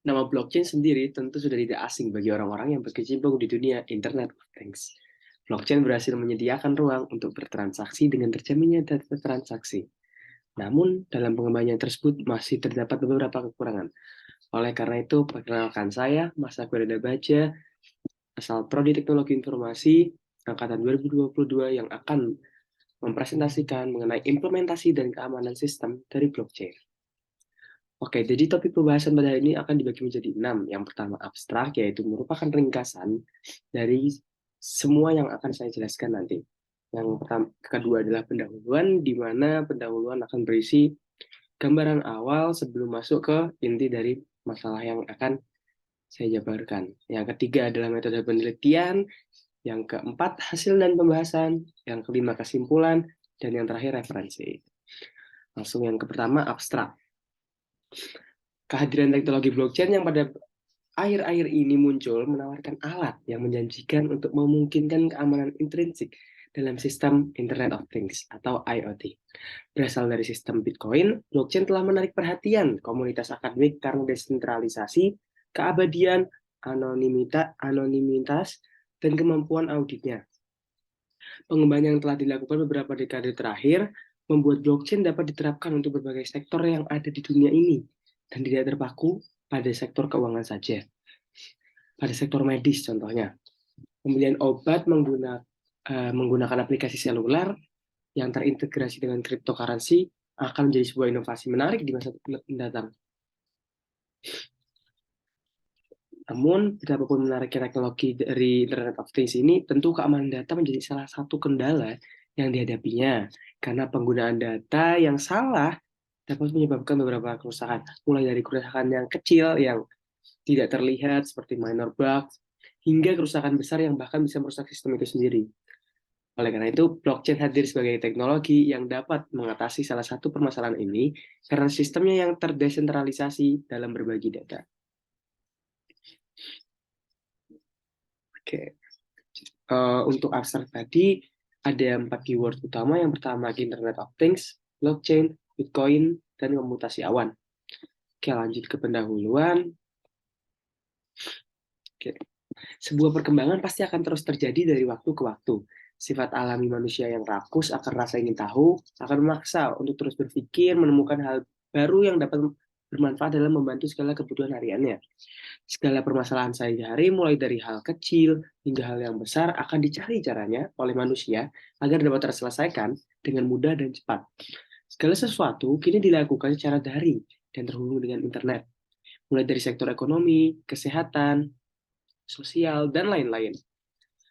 Nama blockchain sendiri tentu sudah tidak asing bagi orang-orang yang berkecimpung di dunia Internet of Things. Blockchain berhasil menyediakan ruang untuk bertransaksi dengan terjaminnya data transaksi. Namun, dalam pengembangan tersebut masih terdapat beberapa kekurangan. Oleh karena itu, perkenalkan saya, Mas Akwirada Baja, asal Prodi Teknologi Informasi, Angkatan 2022 yang akan mempresentasikan mengenai implementasi dan keamanan sistem dari blockchain. Oke, jadi topik pembahasan pada hari ini akan dibagi menjadi 6. Yang pertama abstrak, yaitu merupakan ringkasan dari semua yang akan saya jelaskan nanti. Yang pertama, kedua adalah pendahuluan, di mana pendahuluan akan berisi gambaran awal sebelum masuk ke inti dari masalah yang akan saya jabarkan. Yang ketiga adalah metode penelitian, yang keempat hasil dan pembahasan, yang kelima kesimpulan, dan yang terakhir referensi. Langsung yang pertama abstrak. Kehadiran teknologi blockchain yang pada akhir-akhir ini muncul menawarkan alat yang menjanjikan untuk memungkinkan keamanan intrinsik dalam sistem Internet of Things atau IoT. Berasal dari sistem Bitcoin, blockchain telah menarik perhatian komunitas akademik karena desentralisasi, keabadian, anonimitas, dan kemampuan auditnya. Pengembangan yang telah dilakukan beberapa dekade terakhir membuat blockchain dapat diterapkan untuk berbagai sektor yang ada di dunia ini dan tidak terpaku pada sektor keuangan saja. Pada sektor medis contohnya, pembelian obat menggunakan aplikasi seluler yang terintegrasi dengan cryptocurrency akan menjadi sebuah inovasi menarik di masa mendatang. Namun, betapapun menariknya teknologi dari Internet of Things ini, tentu keamanan data menjadi salah satu kendala yang dihadapinya. Karena penggunaan data yang salah dapat menyebabkan beberapa kerusakan. Mulai dari kerusakan yang kecil, yang tidak terlihat, seperti minor bugs, hingga kerusakan besar yang bahkan bisa merusak sistem itu sendiri. Oleh karena itu, blockchain hadir sebagai teknologi yang dapat mengatasi salah satu permasalahan ini karena sistemnya yang terdesentralisasi dalam berbagi data. Oke. Untuk abstrak tadi ada 4 keyword utama. Yang pertama Internet of Things, blockchain, Bitcoin, dan komutasi awan. Oke, lanjut ke pendahuluan. Oke. Sebuah perkembangan pasti akan terus terjadi dari waktu ke waktu. Sifat alami manusia yang rakus akan rasa ingin tahu, akan memaksa untuk terus berpikir, menemukan hal baru yang dapat bermanfaat dalam membantu segala kebutuhan hariannya. Segala permasalahan sehari-hari, mulai dari hal kecil hingga hal yang besar, akan dicari caranya oleh manusia agar dapat terselesaikan dengan mudah dan cepat. Segala sesuatu kini dilakukan secara daring dan terhubung dengan internet, mulai dari sektor ekonomi, kesehatan, sosial, dan lain-lain.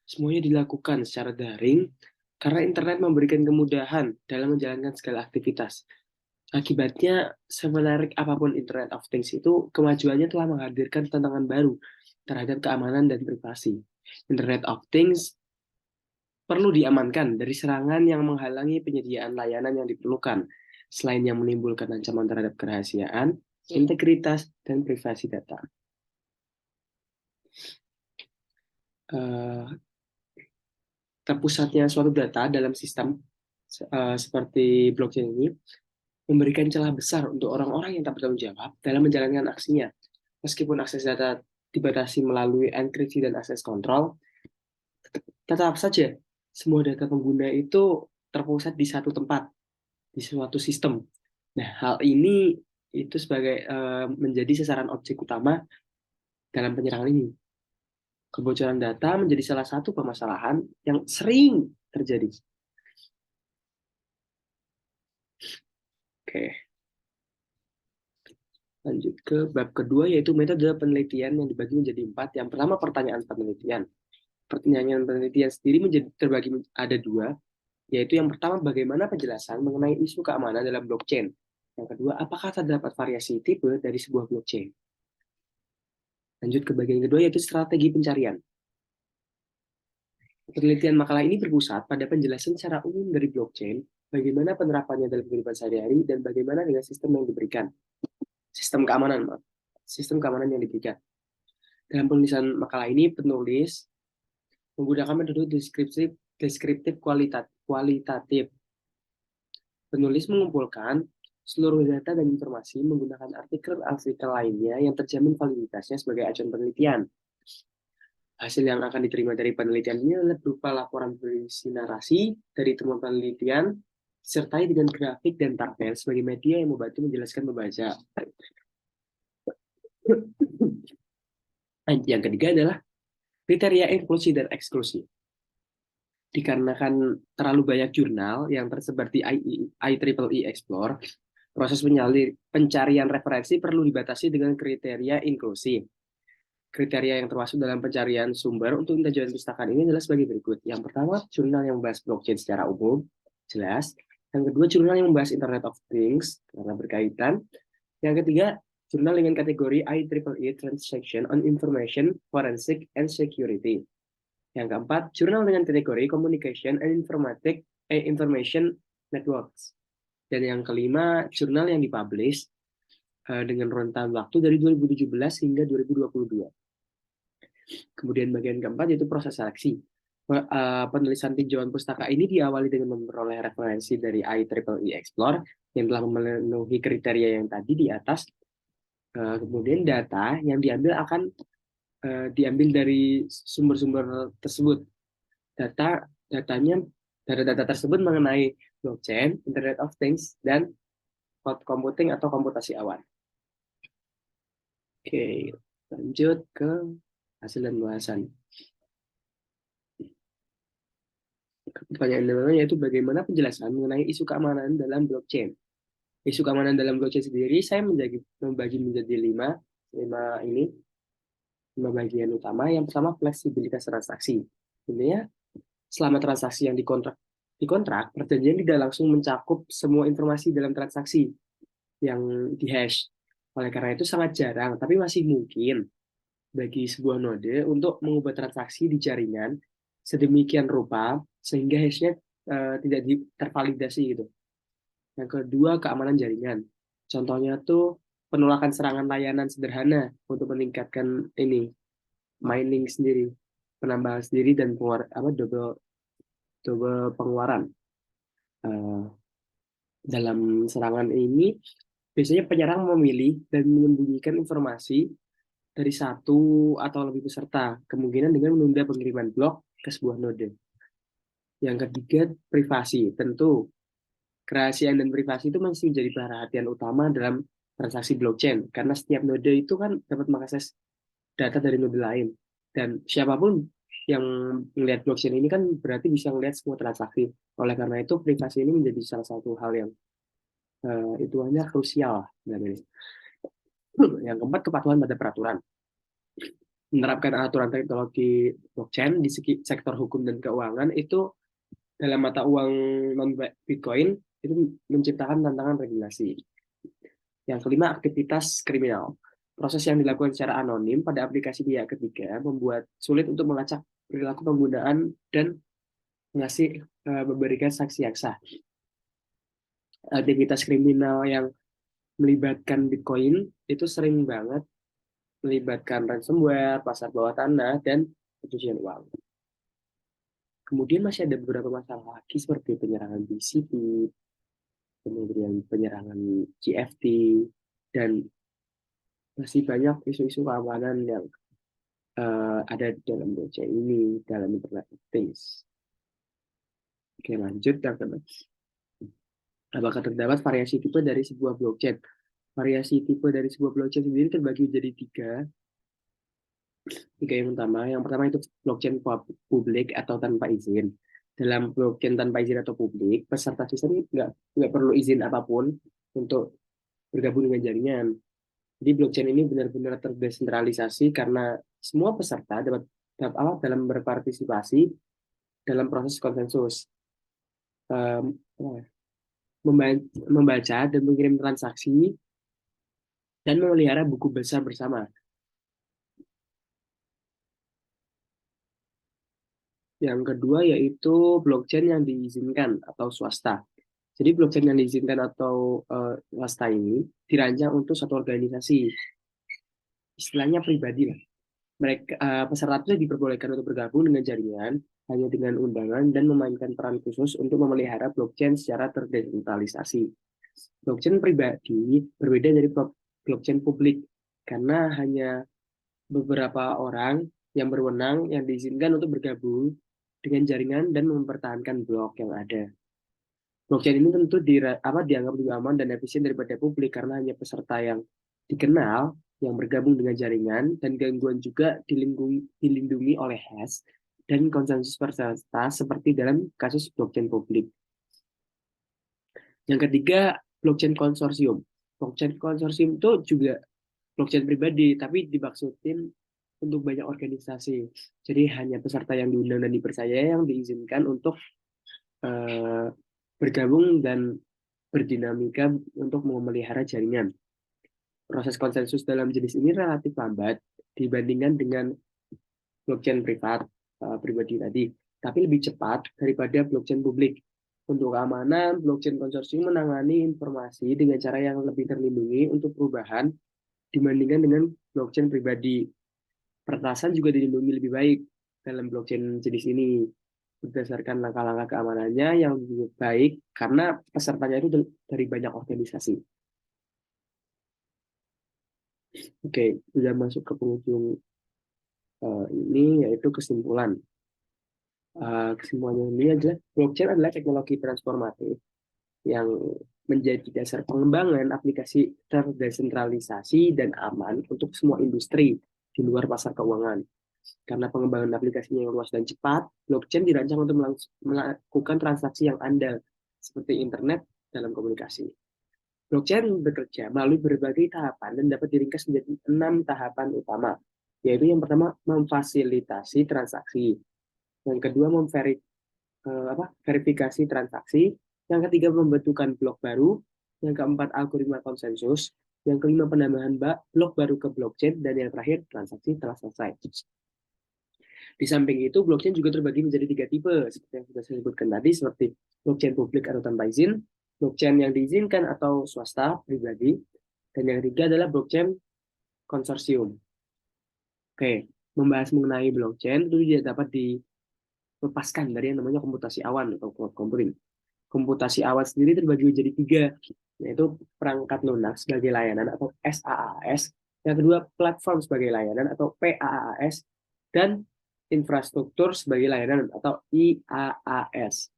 Semuanya dilakukan secara daring karena internet memberikan kemudahan dalam menjalankan segala aktivitas. Akibatnya, semenarik apapun Internet of Things itu, kemajuannya telah menghadirkan tantangan baru terhadap keamanan dan privasi. Internet of Things perlu diamankan dari serangan yang menghalangi penyediaan layanan yang diperlukan, selain yang menimbulkan ancaman terhadap kerahasiaan, integritas, dan privasi data. Terpusatnya suatu data dalam sistem seperti blockchain ini memberikan celah besar untuk orang-orang yang tak bertanggung jawab dalam menjalankan aksinya. Meskipun akses data dibatasi melalui enkripsi dan akses kontrol, tetap saja semua data pengguna itu terpusat di satu tempat, di suatu sistem. Nah, hal ini itu sebagai menjadi sasaran objek utama dalam penyerangan ini. Kebocoran data menjadi salah satu permasalahan yang sering terjadi. Oke, lanjut ke bab kedua, yaitu metode penelitian yang dibagi menjadi 4. Yang pertama, pertanyaan penelitian. Pertanyaan penelitian sendiri terbagi ada 2, yaitu yang pertama, bagaimana penjelasan mengenai isu keamanan dalam blockchain. Yang kedua, apakah terdapat variasi tipe dari sebuah blockchain. Lanjut ke bagian kedua, yaitu strategi pencarian. Penelitian makalah ini berpusat pada penjelasan secara umum dari blockchain, bagaimana penerapannya dalam kehidupan sehari-hari, dan bagaimana dengan sistem yang diberikan. Sistem keamanan yang diberikan. Dalam penulisan makalah ini, penulis menggunakan metode deskriptif kualitatif. Penulis mengumpulkan seluruh data dan informasi menggunakan artikel-artikel lainnya yang terjamin validitasnya sebagai acuan penelitian. Hasil yang akan diterima dari penelitian ini adalah berupa laporan berisi narasi dari temuan penelitian, disertai dengan grafik dan tabel sebagai media yang membantu menjelaskan pembaca. Yang ketiga adalah kriteria inklusi dan eksklusi. Dikarenakan terlalu banyak jurnal yang tersebar di IEEE Explore, proses pencarian referensi perlu dibatasi dengan kriteria inklusi. Kriteria yang termasuk dalam pencarian sumber untuk tujuan pustakaan ini adalah sebagai berikut. Yang pertama, jurnal yang membahas blockchain secara umum, jelas. Yang kedua, jurnal yang membahas Internet of Things, karena berkaitan. Yang ketiga, jurnal dengan kategori IEEE Transaction on Information, Forensic, and Security. Yang keempat, jurnal dengan kategori Communication and Information Networks. Dan yang kelima, jurnal yang dipublish dengan rentan waktu dari 2017 hingga 2022. Kemudian bagian keempat yaitu proses seleksi. Penulisan tinjauan pustaka ini diawali dengan memperoleh referensi dari IEEE Explore yang telah memenuhi kriteria yang tadi di atas. Kemudian data yang diambil akan diambil dari sumber-sumber tersebut. Data tersebut mengenai blockchain, Internet of Things, dan cloud computing atau komputasi awan. Oke, lanjut ke hasil dan bahasan. Pertanyaan pertama yaitu bagaimana penjelasan mengenai isu keamanan dalam blockchain. Isu keamanan dalam blockchain sendiri saya membagi menjadi lima bagian utama. Yang pertama, fleksibilitas transaksi. Intinya, selama transaksi yang dikontrak, perjanjian tidak langsung mencakup semua informasi dalam transaksi yang dihash. Oleh karena itu sangat jarang, tapi masih mungkin bagi sebuah node untuk mengubah transaksi di jaringan sedemikian rupa sehingga hashnya tidak tervalidasi gitu. Yang kedua, keamanan jaringan. Contohnya tuh penolakan serangan layanan sederhana untuk meningkatkan mining sendiri, penambahan sendiri dan double pengeluaran. Dalam serangan ini biasanya penyerang memilih dan menyembunyikan informasi dari satu atau lebih peserta, kemungkinan dengan menunda pengiriman blok ke sebuah node. Yang ketiga, privasi. Tentu, kerahasiaan dan privasi itu masih menjadi perhatian utama dalam transaksi blockchain, karena setiap node itu kan dapat mengakses data dari node lain. Dan siapapun yang melihat blockchain ini kan berarti bisa melihat semua transaksi. Oleh karena itu, privasi ini menjadi salah satu hal yang itu hanya krusial. Yang keempat, kepatuhan pada peraturan. Menerapkan aturan teknologi blockchain di sektor hukum dan keuangan itu dalam mata uang non-Bitcoin itu menciptakan tantangan regulasi. Yang kelima, aktivitas kriminal. Proses yang dilakukan secara anonim pada aplikasi pihak ketiga membuat sulit untuk melacak perilaku penggunaan dan memberikan saksi yang sah. Aktivitas kriminal yang melibatkan Bitcoin itu sering banget melibatkan ransomware, pasar bawah tanah, dan pencucian uang. Kemudian masih ada beberapa masalah lagi seperti penyerangan BCP, kemudian penyerangan GFT, dan masih banyak isu-isu keamanan yang ada dalam blockchain ini, dalam Internet of Things. Oke, lanjut yang kedua. Apakah terdapat variasi tipe dari sebuah blockchain? Variasi tipe dari sebuah blockchain sendiri terbagi menjadi tiga yang utama. Yang pertama itu blockchain publik atau tanpa izin. Dalam blockchain tanpa izin atau publik, peserta sistem nggak perlu izin apapun untuk bergabung dengan jaringan. Jadi blockchain ini benar-benar terdesentralisasi karena semua peserta dapat dalam berpartisipasi dalam proses konsensus. Membaca dan mengirim transaksi dan memelihara buku besar bersama. Yang kedua yaitu blockchain yang diizinkan atau swasta. Jadi blockchain yang diizinkan atau swasta ini dirancang untuk satu organisasi, istilahnya pribadi lah. Mereka peserta itu diperbolehkan untuk bergabung dengan jaringan hanya dengan undangan dan memainkan peran khusus untuk memelihara blockchain secara terdesentralisasi. Blockchain pribadi berbeda dari blockchain publik karena hanya beberapa orang yang berwenang yang diizinkan untuk bergabung dengan jaringan dan mempertahankan blok yang ada. Blockchain ini tentu dianggap lebih aman dan efisien daripada publik karena hanya peserta yang dikenal yang bergabung dengan jaringan dan gangguan juga dilindungi oleh hash dan konsensus peserta seperti dalam kasus blockchain publik. Yang ketiga, blockchain konsorsium. Blockchain konsorsium itu juga blockchain pribadi, tapi dimaksudin untuk banyak organisasi. Jadi hanya peserta yang diundang dan dipercaya yang diizinkan untuk eh, bergabung dan berdinamika untuk memelihara jaringan. Proses konsensus dalam jenis ini relatif lambat dibandingkan dengan blockchain privat pribadi tadi, tapi lebih cepat daripada blockchain publik. Untuk keamanan, blockchain konsorsium menangani informasi dengan cara yang lebih terlindungi untuk perubahan dibandingkan dengan blockchain pribadi. Peretasan juga dilindungi lebih baik dalam blockchain jenis ini berdasarkan langkah-langkah keamanannya yang lebih baik karena pesertanya itu dari banyak organisasi. Oke, sudah masuk ke penghujung ini yaitu kesimpulan. Kesimpulannya ini adalah blockchain adalah teknologi transformatif yang menjadi dasar pengembangan aplikasi terdesentralisasi dan aman untuk semua industri di luar pasar keuangan. Karena pengembangan aplikasinya yang luas dan cepat, blockchain dirancang untuk melakukan transaksi yang andal, seperti internet dalam komunikasi. Blockchain bekerja melalui berbagai tahapan dan dapat diringkas menjadi 6 tahapan utama, yaitu yang pertama memfasilitasi transaksi, yang kedua verifikasi transaksi, yang ketiga pembentukan blok baru, yang keempat algoritma konsensus, yang kelima penambahan blok baru ke blockchain, dan yang terakhir transaksi telah selesai. Di samping itu, blockchain juga terbagi menjadi 3 tipe, seperti yang sudah saya sebutkan tadi, seperti blockchain publik atau tanpa izin, blockchain yang diizinkan atau swasta, pribadi, dan yang ketiga adalah blockchain konsorsium. Oke, membahas mengenai blockchain itu tidak dapat dilepaskan dari yang namanya komputasi awan atau cloud computing. Komputasi awan sendiri terbagi menjadi 3, yaitu perangkat lunak sebagai layanan atau SaaS, yang kedua platform sebagai layanan atau PaaS, dan infrastruktur sebagai layanan atau IaaS.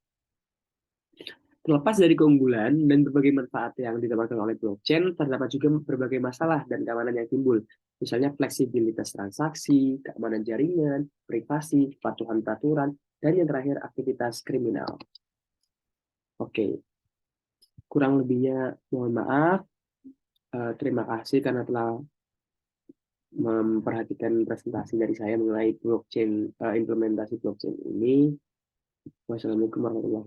Terlepas dari keunggulan dan berbagai manfaat yang ditawarkan oleh blockchain, terdapat juga berbagai masalah dan keamanan yang timbul. Misalnya fleksibilitas transaksi, keamanan jaringan, privasi, kepatuhan peraturan, dan yang terakhir aktivitas kriminal. Oke, kurang lebihnya mohon maaf. Terima kasih karena telah memperhatikan presentasi dari saya mengenai blockchain, implementasi blockchain ini. Wassalamualaikum warahmatullahi wabarakatuh.